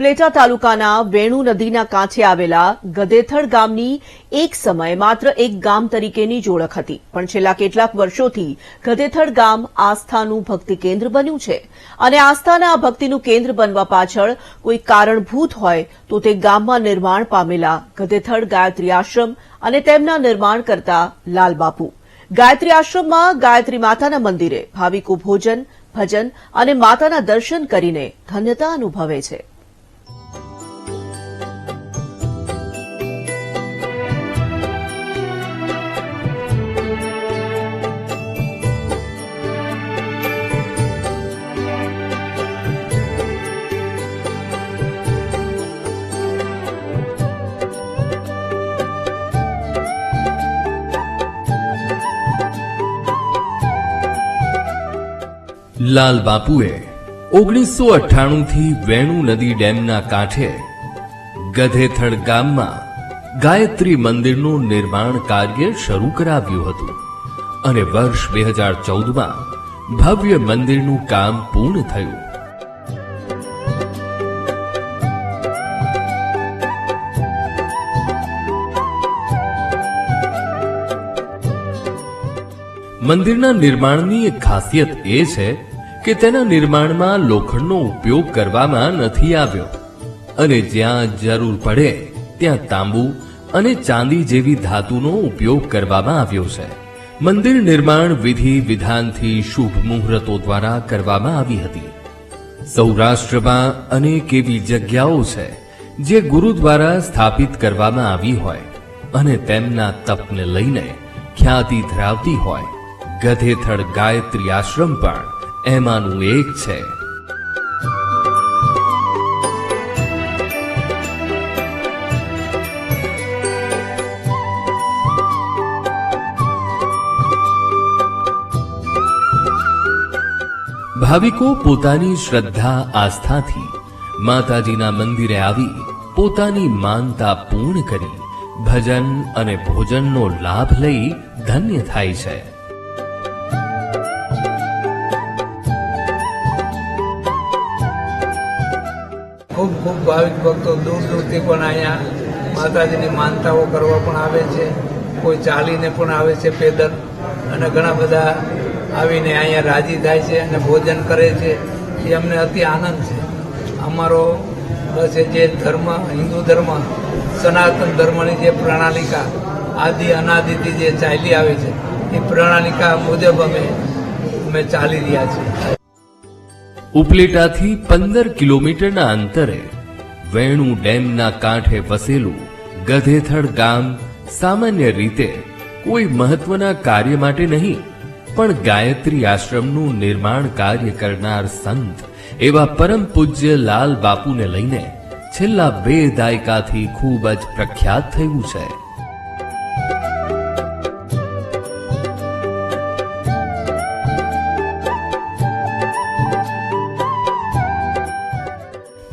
પ્લેટા તાલુકાના વેણુ નદીના કાંઠે આવેલા ગધેથડ ગામની એક સમય માત્ર એક ગામ તરીકેની જ ઓળખ હતી, પણ છેલ્લા કેટલાક વર્ષોથી ગધેથડ ગામ આસ્થાનું ભક્તિ કેન્દ્ર બન્યું છે અને આસ્થાના આ ભક્તિનું કેન્દ્ર બનવા પાછળ કોઈ કારણભૂત હોય તો તે ગામમાં નિર્માણ પામેલા ગધેથડ ગાયત્રી આશ્રમ અને તેમના નિર્માણ કરતા લાલબાપુ. ગાયત્રી આશ્રમમાં ગાયત્રી માતાના મંદિરે ભાવિકો ભોજન, ભજન અને માતાના દર્શન કરીને ધન્યતા અનુભવે છે. લાલબાપુએ 1998 થી વેણુ નદી ડેમના કાંઠે ગધેથડ ગામમાં ગાયત્રી મંદિરનું નિર્માણ કાર્ય શરૂ કરાવ્યું હતું અને વર્ષ 2014માં ભવ્ય મંદિરનું કામ પૂર્ણ થયું. મંદિરના નિર્માણની એક ખાસિયત એ છે કે તેના નિર્માણમાં લોખંડનો ઉપયોગ કરવામાં નથી આવ્યો અને જ્યાં જરૂર પડે ત્યાં તાંબુ અને ચાંદી જેવી ધાતુનો ઉપયોગ કરવામાં આવ્યો છે. મંદિર નિર્માણ વિધિ વિધાનથી શુભ મુહૂર્તો દ્વારા કરવામાં આવી હતી. સૌરાષ્ટ્રમાં અનેક એવી જગ્યાઓ છે જે ગુરુ દ્વારા સ્થાપિત કરવામાં આવી હોય અને તેમના તપને લઈને ખ્યાતિ ધરાવતી હોય. ગધેથડ ગાયત્રી આશ્રમ પણ એમાંનું એક છે. ભાવિકો પોતાની શ્રદ્ધા આસ્થાથી માતાજીના મંદિરે આવી પોતાની માનતા પૂર્ણ કરી ભજન અને ભોજનનો લાભ લઈ ધન્ય થાય છે. ખૂબ ભાવિક ભક્તો દૂર દૂરથી પણ અહીંયા માતાજીની માનતાઓ કરવા પણ આવે છે. કોઈ ચાલીને પણ આવે છે પેદલ, અને ઘણા બધા આવીને અહીંયા રાજી થાય છે અને ભોજન કરે છે. એ અમને અતિ આનંદ છે. અમારો બસ જે ધર્મ, હિન્દુ ધર્મ, સનાતન ધર્મની જે પ્રણાલિકા આદિ અનાદિથી જે ચાલી આવે છે એ પ્રણાલિકા મુજબ અમે ચાલી રહ્યા છીએ. ઉપલેટાથી 15 કિલોમીટરના અંતરે વેણુ ડેમના કાંઠે વસેલું ગધેથડ ગામ સામાન્ય રીતે કોઈ મહત્વના કાર્ય માટે નહીં, પણ ગાયત્રી આશ્રમનું નિર્માણ કાર્ય કરનાર સંત એવા પરમ પૂજ્ય લાલબાપુને લઈને છેલ્લા 2 દાયકાથી ખૂબ જ પ્રખ્યાત થયું છે.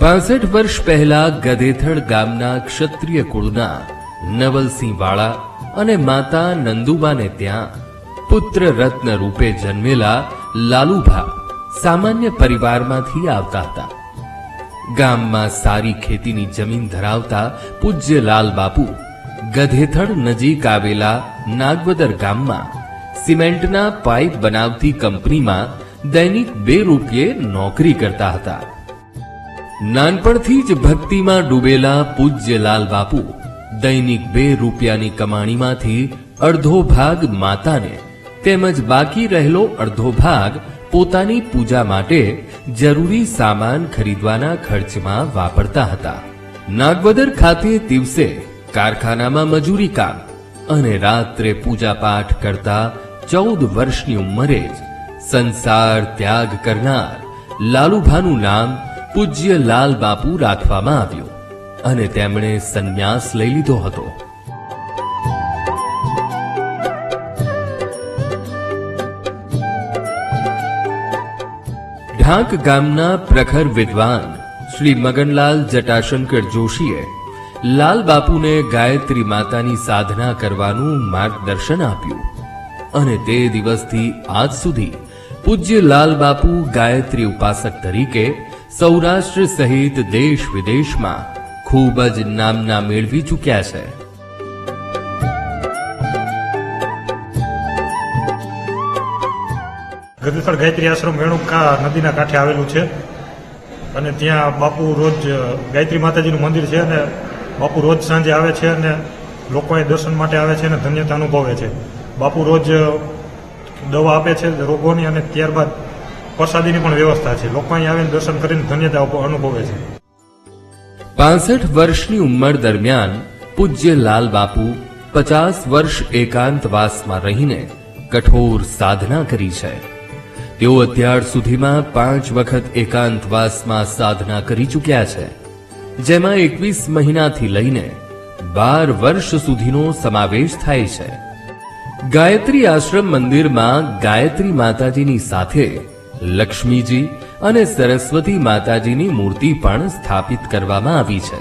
પાંસઠ વર્ષ પહેલા ગધેથડ ગામના ક્ષત્રિય કુળના નવલસિંહ વાળા અને માતા નંદુબાને ત્યાં પુત્ર રત્ન રૂપે જન્મેલા લાલુભા સામાન્ય પરિવારમાંથી આવતા હતા. ગામમાં સારી ખેતીની જમીન ધરાવતા પૂજ્ય લાલબાપુ ગધેથડ નજીક આવેલા નાગવદર ગામમાં સિમેન્ટના પાઇપ બનાવતી કંપનીમાં દૈનિક 2 રૂપિયે નોકરી કરતા હતા. નાનપણથી જ ભક્તિમાં ડૂબેલા પૂજ્ય લાલબાપુ દૈનિક 2 રૂપિયાની કમાણીમાંથી અડધો ભાગ માતાને તેમજ બાકી રહેલો અડધો ભાગ પોતાની પૂજા માટે જરૂરી સામાન ખરીદવાના ખર્ચમાં વાપરતા હતા. નાગવદર ખાતે દિવસે કારખાનામાં મજૂરી કામ અને રાત્રે પૂજા પાઠ કરતા 14 વર્ષની ઉંમરે જ સંસાર ત્યાગ કરનાર લાલુભાનું નામ પૂજ્ય લાલબાપુ રાખવામાં આવ્યું અને તેમણે સંન્યાસ લઈ લીધો હતો. ઢાંક ગામના પ્રખર વિદ્વાન શ્રી મગનલાલ જટાશંકર જોશીએ લાલબાપુને ગાયત્રી માતાની સાધના કરવાનું માર્ગદર્શન આપ્યું અને તે દિવસથી આજ સુધી પૂજ્ય લાલબાપુ ગાયત્રી ઉપાસક તરીકે સૌરાષ્ટ્ર સહિત દેશ વિદેશમાં ખૂબ જ નામના મેળવી ચૂક્યા છે. ગદેથડ ગાયત્રી આશ્રમ વેણુકા નદીના કાંઠે આવેલું છે અને ત્યાં બાપુ રોજ ગાયત્રી માતાજીનું મંદિર છે અને બાપુ રોજ સાંજે આવે છે અને લોકો અહીં દર્શન માટે આવે છે અને ધન્યતા અનુભવે છે. બાપુ રોજ દવા આપે છે રોગોની અને ત્યારબાદ પ્રસાદીની પણ વ્યવસ્થા છે. લોકો અહીં આવીને દર્શન કરીને ધન્યતા અનુભવે છે. 65 વર્ષની ઉંમર દરમિયાન પૂજ્ય લાલ બાપુ 50 વર્ષ એકાંતવાસમાં રહીને કઠોર સાધના કરી છે. તેઓ અત્યાર સુધીમાં 5 વખત એકાંતવાસમાં સાધના કરી ચૂક્યા છે, જેમાં 21 મહિનાથી લઈને 12 વર્ષ સુધીનો સમાવેશ થાય છે. ગાયત્રી આશ્રમ મંદિરમાં ગાયત્રી માતાજીની સાથે લક્ષ્મીજી અને સરસ્વતી માતાજીની મૂર્તિ પણ સ્થાપિત કરવામાં આવી છે.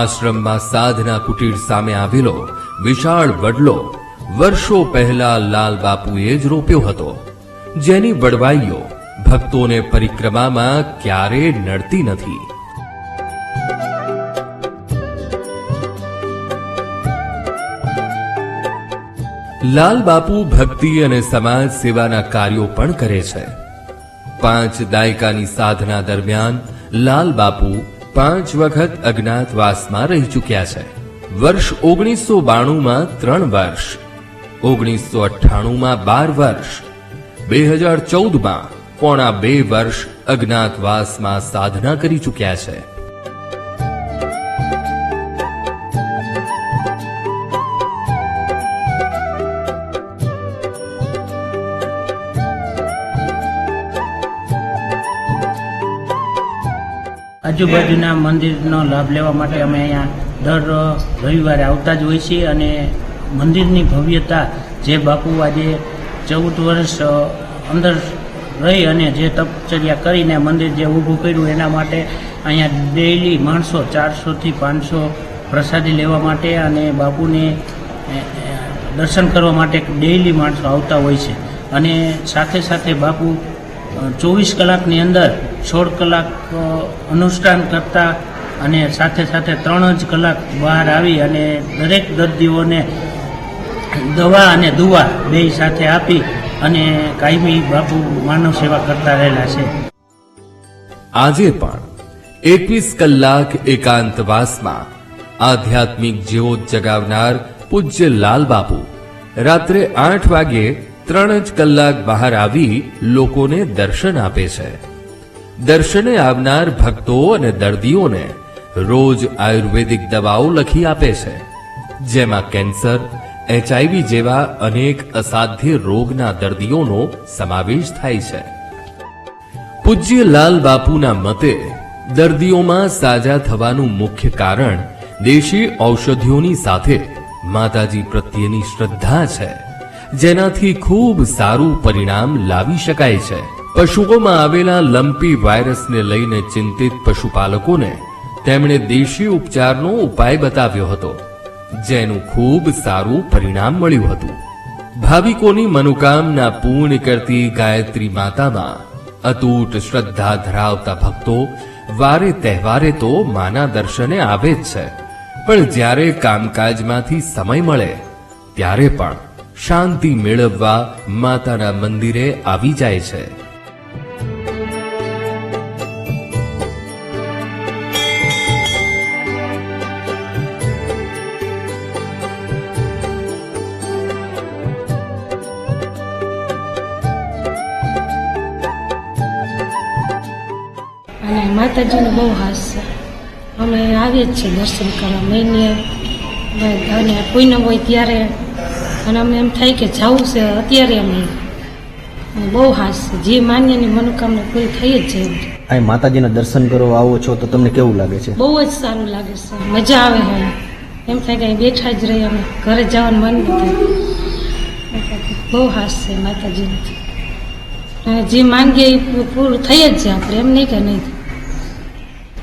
આશ્રમમાં સાધના કુટીર સામે આવેલો વિશાળ વડલો વર્ષો પહેલા લાલ બાપુએ જ રોપ્યો હતો, જેની વડવાઈઓ ભક્તોને પરિક્રમામાં ક્યારેય નડતી નથી. લાલ બાપુ ભક્તિ અને સમાજ સેવાના કાર્યો પણ કરે છે. 5 દાયકાની સાધના દરમિયાન લાલ બાપુ 5 વખત અજ્ઞાતવાસમાં રહી ચૂક્યા છે. વર્ષ 1992માં 3 વર્ષ, 1998માં 12 વર્ષ, 2014માં પોણા 2 વર્ષ અજ્ઞાતવાસમાં સાધના કરી ચૂક્યા છે. આજુબાજુના મંદિરનો લાભ લેવા માટે અમે અહીંયા દર રવિવારે આવતા જ હોઈએ છીએ અને મંદિરની ભવ્યતા જે બાપુ આજે 14 વર્ષ અંદર રહી અને જે તપચર્યા કરીને મંદિર જે ઊભું કર્યું એના માટે અહીંયા ડેઈલી માણસો 400થી 500 પ્રસાદી લેવા માટે અને બાપુને દર્શન કરવા માટે ડેઈલી માણસો આવતા હોય છે. અને સાથે સાથે બાપુ 24 કલાકની અંદર 16 કલાક અનુષ્ઠાન કરતા અને સાથે સાથે 3 જ કલાક બહાર આવી અને દરેક દર્દીઓને દવા અને દુવા બે સાથે આપી અને કાયમી બાપુ માનવ સેવા કરતા રહેલા છે. આજે પણ 21 કલાક એકાંતવાસમાં આધ્યાત્મિક જ્યોત જગાવનાર પૂજ્ય લાલ બાપુ રાત્રે 8 વાગે 3 જ કલાક બહાર આવી લોકોને દર્શન આપે છે. દર્શને આવનાર ભક્તો અને દર્દીઓને રોજ આયુર્વેદિક દવાઓ લખી આપે છે, જેમાં કેન્સર, HIV જેવા અનેક અસાધ્ય રોગના દર્દીઓનો સમાવેશ થાય છે. પૂજ્ય લાલ બાપુના મતે દર્દીઓમાં સાજા થવાનું મુખ્ય કારણ દેશી ઔષધિઓની સાથે માતાજી પ્રત્યેની શ્રદ્ધા છે, જેનાથી ખૂબ સારું પરિણામ લાવી શકાય છે. પશુઓમાં આવેલા લંપી વાયરસને લઈને ચિંતિત પશુપાલકોને તેમણે દેશી ઉપચારનો ઉપાય બતાવ્યો હતો, જેનું ખૂબ સારું પરિણામ મળ્યું હતું. ભાવિકોની મનોકામના પૂર્ણ કરતી ગાયત્રી માતામાં અતૂટ શ્રદ્ધા ધરાવતા ભક્તો વારે તહેવારે તો માના દર્શને આવે જ છે, પણ જ્યારે કામકાજમાંથી સમય મળે ત્યારે પણ શાંતિ મેળવવા માતાના મંદિરે આવી જાય છે. અને માતાજીનો બહુ હાસ છે. અમે આવીએ જ છીએ દર્શન કરવા મહિને અને પૂનમ હોય ત્યારે, અને અમને એમ થાય કે જવું છે અત્યારે. અમે બહુ હાસ છે, જે માન્યની મનોકામના પૂરી થઈ જ જાય. અહીં માતાજીના દર્શન કરવા આવો છો તો તમને કેવું લાગે છે? બહુ જ સારું લાગે છે, મજા આવે છે. એમ થાય કે અહીં બેઠા જ રહીએ, અમે ઘરે જવાનું મન નથી. બહુ હાસ છે માતાજીનો, અને જે માંગીએ એ પૂરું થઈ જ જાય. આપણે એમ નહીં કે નહીં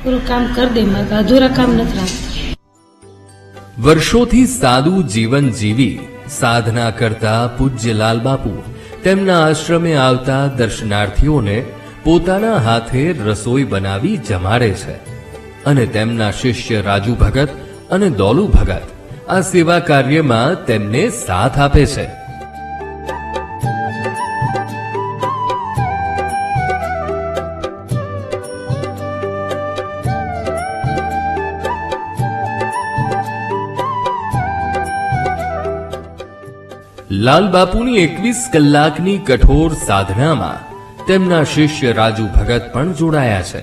પૂરું કામ કરી દે, અધૂરા કામ નથી રાખતા. વર્ષોથી સાદું જીવન જીવી સાધના કરતા પૂજ્ય લાલબાપુ તેમના આશ્રમે આવતા દર્શનાર્થીઓને પોતાના હાથે રસોઈ બનાવી જમાડે છે અને તેમના શિષ્ય રાજુ ભગત અને દોલુ ભગત આ સેવા કાર્યમાં તેમને સાથ આપે છે. લાલબાપુની 21 કલાકની કઠોર સાધનામાં તેમના શિષ્ય રાજુ ભગત પણ જોડાયા છે.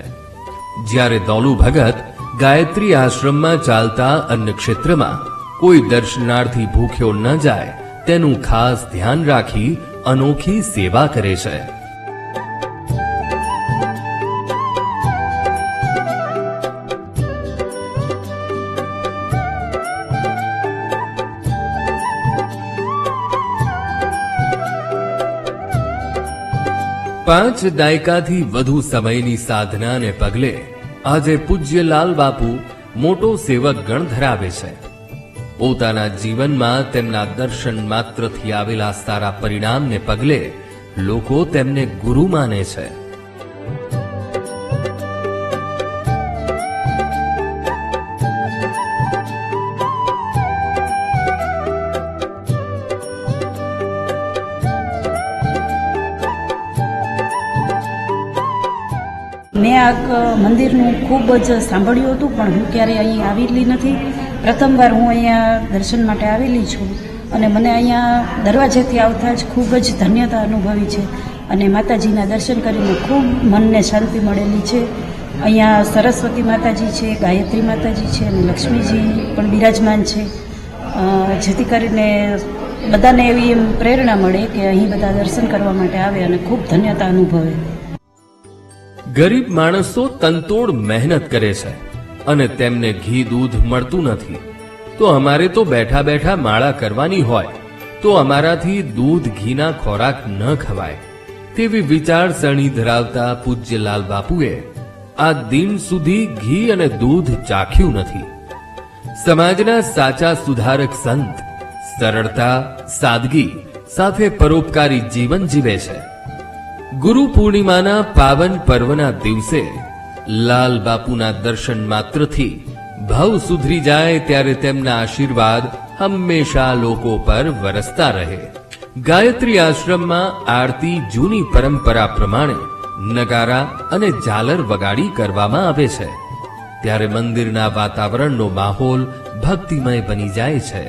જ્યારે દોલુ ભગત ગાયત્રી આશ્રમમાં ચાલતા અન્નક્ષેત્રમાં કોઈ દર્શનાર્થી ભૂખ્યો ન જાય તેનું ખાસ ધ્યાન રાખી અનોખી સેવા કરે છે. પાંચ દાયકાથી વધુ સમયની સાધનાને પગલે આજે પૂજ્ય લાલબાપુ મોટો સેવક ગણ ધરાવે છે. પોતાના જીવનમાં તેમના દર્શન માત્રથી આવેલા સારા પરિણામને પગલે લોકો તેમને ગુરુ માને છે. મેં આ મંદિરનું ખૂબ જ સાંભળ્યું હતું, પણ હું ક્યારેય અહીં આવેલી નથી. પ્રથમવાર હું અહીંયા દર્શન માટે આવેલી છું અને મને અહીંયા દરવાજેથી આવતા જ ખૂબ જ ધન્યતા અનુભવી છે અને માતાજીના દર્શન કરીને ખૂબ મનને શાંતિ મળેલી છે. અહીંયા સરસ્વતી માતાજી છે, ગાયત્રી માતાજી છે અને લક્ષ્મીજી પણ બિરાજમાન છે, જેથી કરીને બધાને એવી એમ પ્રેરણા મળે કે અહીં બધા દર્શન કરવા માટે આવે અને ખૂબ ધન્યતા અનુભવે. ગરીબ માણસો તનતોડ મહેનત કરે છે અને તેમને ઘી દૂધ મળતું નથી, તો અમારે તો બેઠા બેઠા માળા કરવાની હોય તો અમારાથી દૂધ ઘીના ખોરાક ન ખવાય તેવી વિચારસરણી ધરાવતા પૂજ્ય લાલબાપુએ આ દિન સુધી ઘી અને દૂધ ચાખ્યું નથી. સમાજના સાચા સુધારક સંત સરળતા, સાદગી સાથે પરોપકારી જીવન જીવે છે. ગુરુ પૂર્ણિમાના પાવન પર્વના દિવસે લાલબાપુના દર્શન માત્રથી ભવ સુધરી જાય ત્યારે તેમના આશીર્વાદ હંમેશા લોકો પર વરસતા રહે. ગાયત્રી આશ્રમમાં આરતી જૂની પરંપરા પ્રમાણે નગારા અને ઝાલર વગાડી કરવામાં આવે છે, ત્યારે મંદિરના વાતાવરણનો માહોલ ભક્તિમય બની જાય છે.